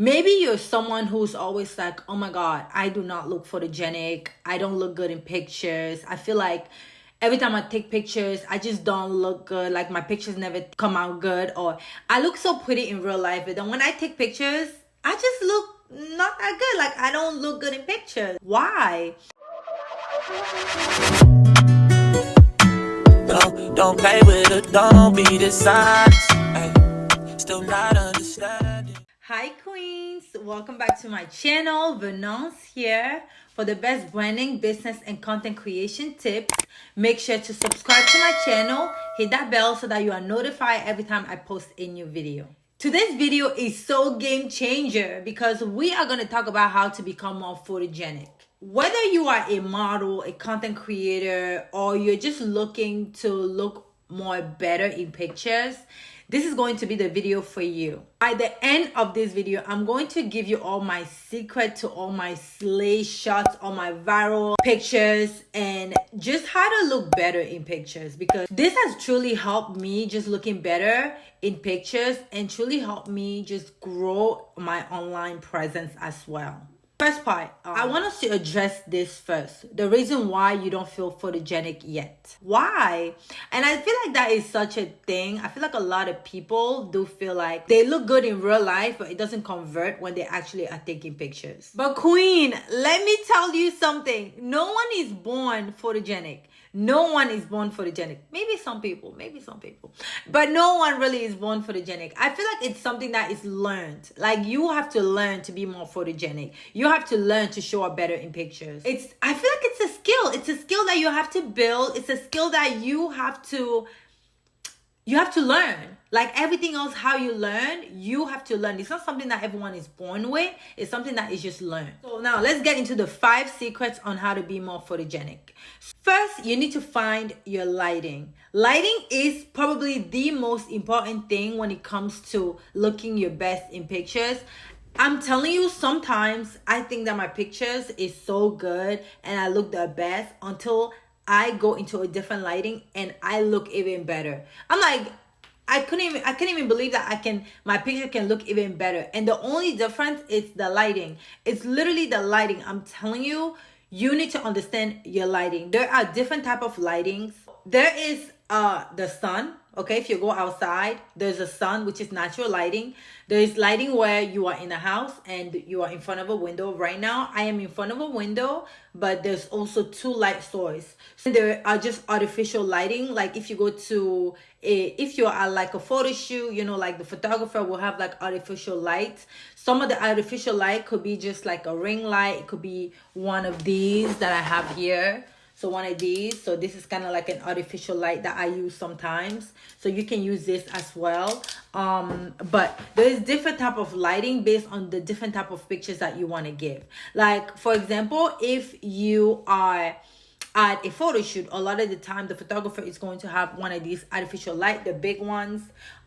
Maybe you're someone who's always like, oh my God, I do not look photogenic. I don't look good in pictures. I feel like every time I take pictures, I just don't look good. Like my pictures never come out good, or I look so pretty in real life, but then when I take pictures, I just look not that good. Like I don't look good in pictures. Why? Don't play with it, don't be dishonest. Still not understanding. Hi queens, welcome back to my channel. Venance here for the best branding, business, and content creation tips. Make sure to subscribe to my channel, hit that bell so that you are notified every time I post a new video. Today's video is so game changer because we are going to talk about how to become more photogenic. Whether you are a model, a content creator, or you're just looking to look more better in pictures, this is going to be the video for you. At the end of this video, I'm going to give you all my secret to all my slay shots, all my viral pictures, and just how to look better in pictures, because this has truly helped me just looking better in pictures and truly helped me just grow my online presence as well. First part, I want us to address this first. The reason why you don't feel photogenic yet. Why? And I feel like that is such a thing. I feel like a lot of people do feel like they look good in real life, but it doesn't convert when they actually are taking pictures. But queen, let me tell you something. No one is born photogenic. No one is born photogenic. Maybe some people, but no one really is born photogenic. I feel like it's something that is learned. Like you have to learn to be more photogenic. You have to learn to show up better in pictures. I feel like it's a skill. It's a skill that you have to build. It's a skill that you have to learn. Like everything else, how you learn, you have to learn. It's not something that everyone is born with. It's something that is just learned. So now let's get into the 5 secrets on how to be more photogenic. First, you need to find your lighting. Lighting is probably the most important thing when it comes to looking your best in pictures. I'm telling you, sometimes I think that my pictures is so good and I look the best until I go into a different lighting and I look even better. I'm like, I can't even believe that my picture can look even better. And the only difference is the lighting. It's literally the lighting. I'm telling you, you need to understand your lighting. There are different type of lightings. There is the sun. Okay, if you go outside, there's a sun, which is natural lighting. There is lighting where you are in a house and you are in front of a window. Right now, I am in front of a window, but there's also 2 light sources. So there are just artificial lighting. Like if you go to if you are like a photo shoot, you know, like the photographer will have like artificial lights. Some of the artificial light could be just like a ring light. It could be one of these that I have here. So one of these. So this is kind of like an artificial light that I use sometimes. So you can use this as well. But there is different type of lighting based on the different type of pictures that you want to give. Like for example, if you are at a photo shoot, a lot of the time the photographer is going to have one of these artificial light, the big ones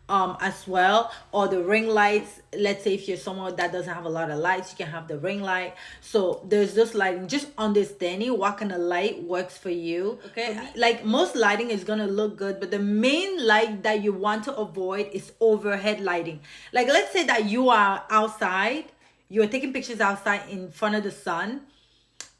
as well, or the ring lights. Let's say if you're someone that doesn't have a lot of lights, you can have the ring light. So there's this lighting, just understanding what kind of light works for you. Okay, like most lighting is gonna look good, but the main light that you want to avoid is overhead lighting. Like let's say that you are outside, you're taking pictures outside in front of the sun,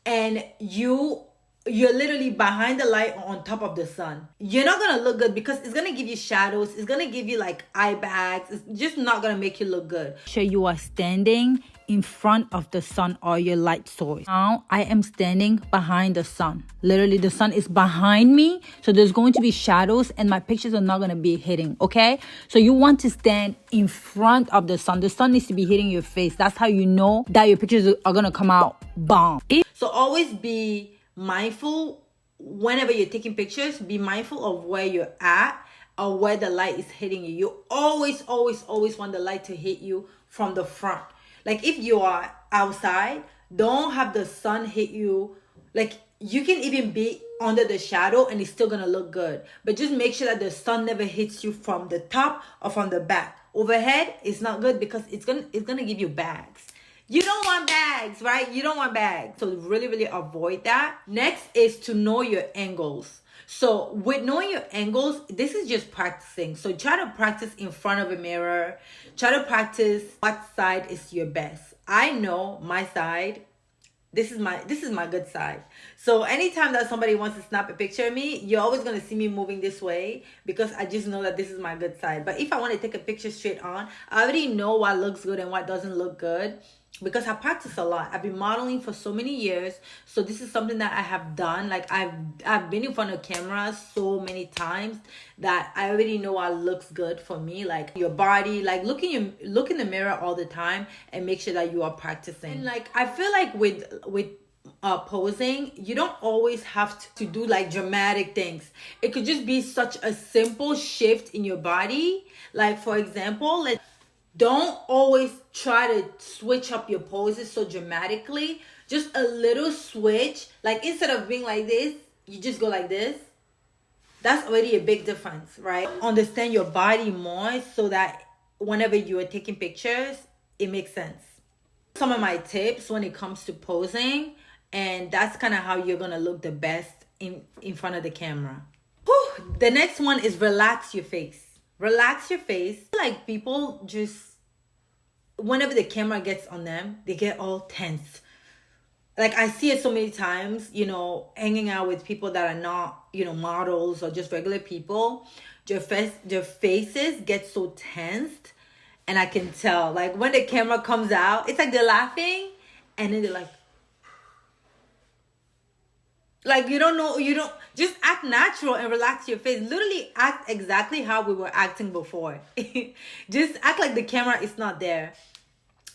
and you're literally behind the light or on top of the sun. You're not gonna look good because it's gonna give you shadows. It's gonna give you like eye bags. It's just not gonna make you look good. Sure, you are standing in front of the sun or your light source. Now I am standing behind the sun. Literally the sun is behind me, so there's going to be shadows and my pictures are not going to be hitting. Okay, so you want to stand in front of the sun. The sun needs to be hitting your face. That's how you know that your pictures are going to come out bomb. So always be mindful whenever you're taking pictures. Be mindful of where you're at or where the light is hitting you. You always want the light to hit you from the front. Like if you are outside, don't have the sun hit you. Like you can even be under the shadow and it's still gonna look good, but just make sure that the sun never hits you from the top or from the back. Overhead is not good because it's gonna give you bags. You don't want bags, right? You don't want bags. So really avoid that. Next is to know your angles. So with knowing your angles, this is just practicing. So try to practice in front of a mirror. Try to practice what side is your best. I know my side. This is my good side. So anytime that somebody wants to snap a picture of me, you're always going to see me moving this way because I just know that this is my good side. But if I want to take a picture straight on, I already know what looks good and what doesn't look good because I practice a lot. I've been modeling for so many years. So this is something that I have done. Like I've been in front of cameras so many times that I already know what looks good for me. Like your body, like look in the mirror all the time and make sure that you are practicing. And like I feel like with posing, you don't always have to do like dramatic things. It could just be such a simple shift in your body. Like for example, don't always try to switch up your poses so dramatically. Just a little switch. Like instead of being like this, you just go like this. That's already a big difference, right? Understand your body more so that whenever you are taking pictures, it makes sense. Some of my tips when it comes to posing, and that's kind of how you're gonna look the best in front of the camera. Whew. The next one is relax your face. Relax your face. Like people just, whenever the camera gets on them, they get all tense. Like I see it so many times, you know, hanging out with people that are not, you know, models or just regular people. Their faces get so tensed, and I can tell. Like when the camera comes out, it's like they're laughing, and then they're like you don't just act natural and relax your face. Literally act exactly how we were acting before. Just act like the camera is not there.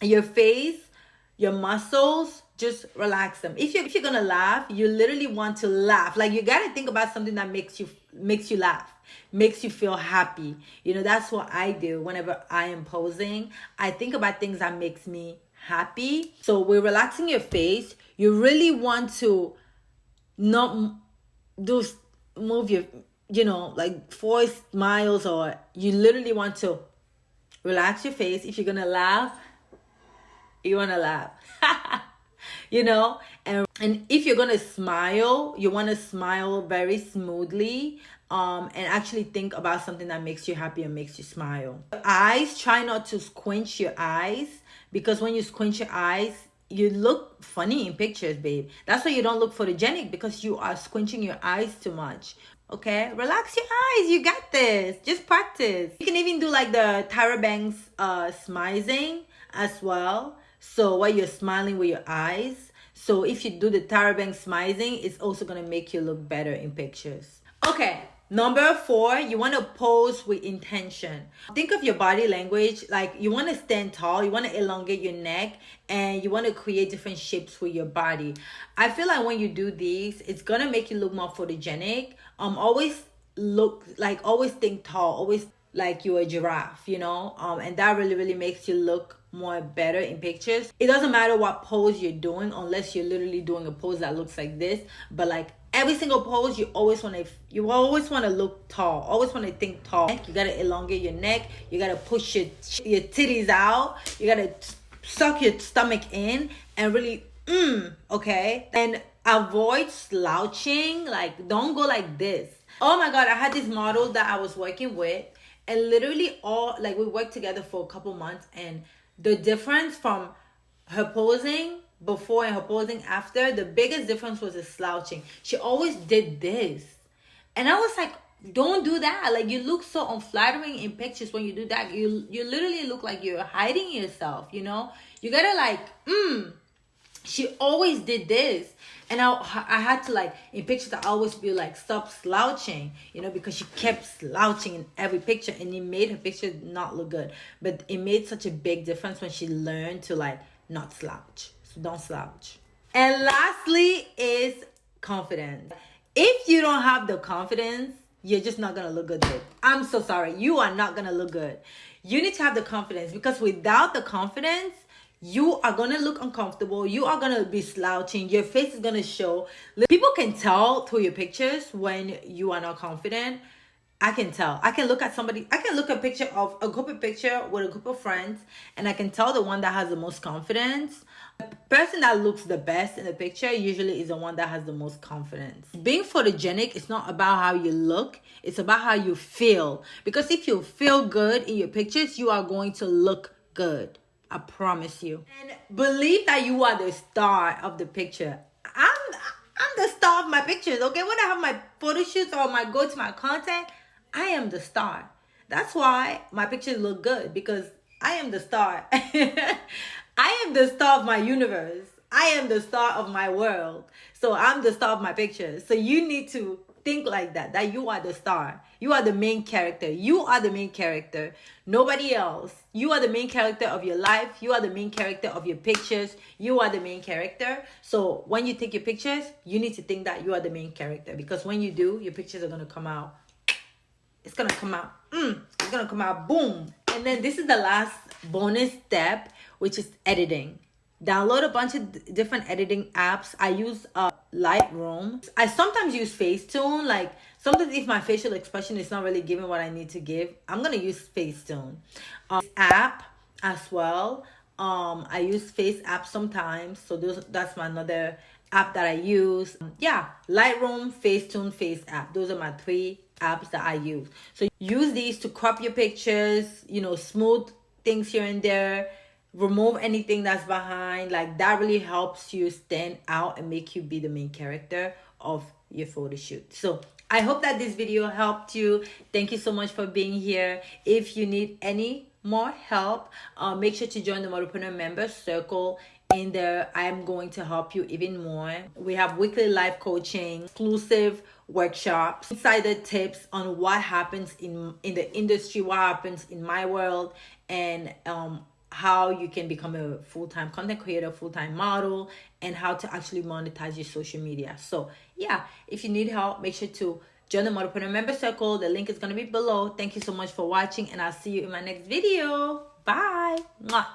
Your face, your muscles, just relax them. If you're gonna laugh, you literally want to laugh. Like you gotta think about something that makes you laugh, makes you feel happy. You know, that's what I do whenever I am posing. I think about things that makes me happy. So with relaxing your face, you really want to not move your, you know, like forced smiles, or you literally want to relax your face. If you're gonna laugh, you want to laugh. You know, and if you're gonna smile, you want to smile very smoothly, and actually think about something that makes you happy and makes you smile. Eyes, try not to squint your eyes, because when you squint your eyes, you look funny in pictures, babe. That's why you don't look photogenic, because you are squinching your eyes too much. Okay, relax your eyes. You got this. Just practice. You can even do like the Tyra Banks smizing as well. So while you're smiling with your eyes. So if you do the Tyra Banks smizing, it's also going to make you look better in pictures. Okay, number 4, you want to pose with intention. Think of your body language. Like you want to stand tall, you want to elongate your neck, and you want to create different shapes with your body. I feel like when you do these, it's going to make you look more photogenic. Always think tall, always like you're a giraffe, you know, and that really makes you look more better in pictures. It doesn't matter what pose you're doing, unless you're literally doing a pose that looks like this. But like every single pose, you always want to look tall, always want to think tall. You gotta elongate your neck, you gotta push your titties out, you gotta suck your stomach in, and really okay, and avoid slouching. Like don't go like this. Oh my god, I had this model that I was working with, and literally we worked together for a couple months, and the difference from her posing before and her posing after, the biggest difference was the slouching. She always did this, and I was like, don't do that. Like you look so unflattering in pictures when you do that. You literally look like you're hiding yourself, you know. You gotta she always did this, and I had to, like, in pictures I always be like, stop slouching, you know, because she kept slouching in every picture, and it made her picture not look good. But it made such a big difference when she learned to like not slouch. So don't slouch. And lastly is confidence. If you don't have the confidence, you're just not gonna look good, babe. I'm so sorry, you are not gonna look good. You need to have the confidence, because without the confidence, you are gonna look uncomfortable. You are gonna be slouching. Your face is gonna show. People can tell through your pictures when you are not confident. I can tell. I can look at somebody, I can look at a picture of a group picture with a group of friends, and I can tell the one that has the most confidence. The person that looks the best in the picture usually is the one that has the most confidence. Being photogenic is not about how you look, it's about how you feel. Because if you feel good in your pictures, you are going to look good. I promise you. And believe that you are the star of the picture. I'm the star of my pictures, okay? When I have my photo shoots or my go to my content, I am the star. That's why my pictures look good, because I am the star. I am the star of my universe. I am the star of my world. So I'm the star of my pictures. So you need to think like that you are the star. You are the main character. You are the main character. Nobody else. You are the main character of your life. You are the main character of your pictures. You are the main character. So when you take your pictures, you need to think that you are the main character, because when you do, your pictures are going to come out. It's going to come out. It's going to come out. Boom. And then this is the last bonus step, which is editing. Download a bunch of different editing apps. I use Lightroom. I sometimes use Facetune. Like sometimes if my facial expression is not really giving what I need to give, I'm going to use Facetune. App as well. I use Face App sometimes. So that's my another app that I use. Lightroom, Facetune, Face App. Those are my 3 apps that I use. So use these to crop your pictures, smooth things here and there, remove anything that's behind. Like that really helps you stand out and make you be the main character of your photo shoot. So I hope that this video helped you. Thank you so much for being here. If you need any more help, make sure to join the Modelpreneur member circle. In there, I'm going to help you even more. We have weekly live coaching, exclusive workshops, insider tips on what happens in the industry, what happens in my world, and how you can become a full-time content creator, full-time model, and how to actually monetize your social media. So yeah, if you need help, make sure to join the Modelpreneur member circle. The link is going to be below. Thank you so much for watching, and I'll see you in my next video. Bye. Mwah.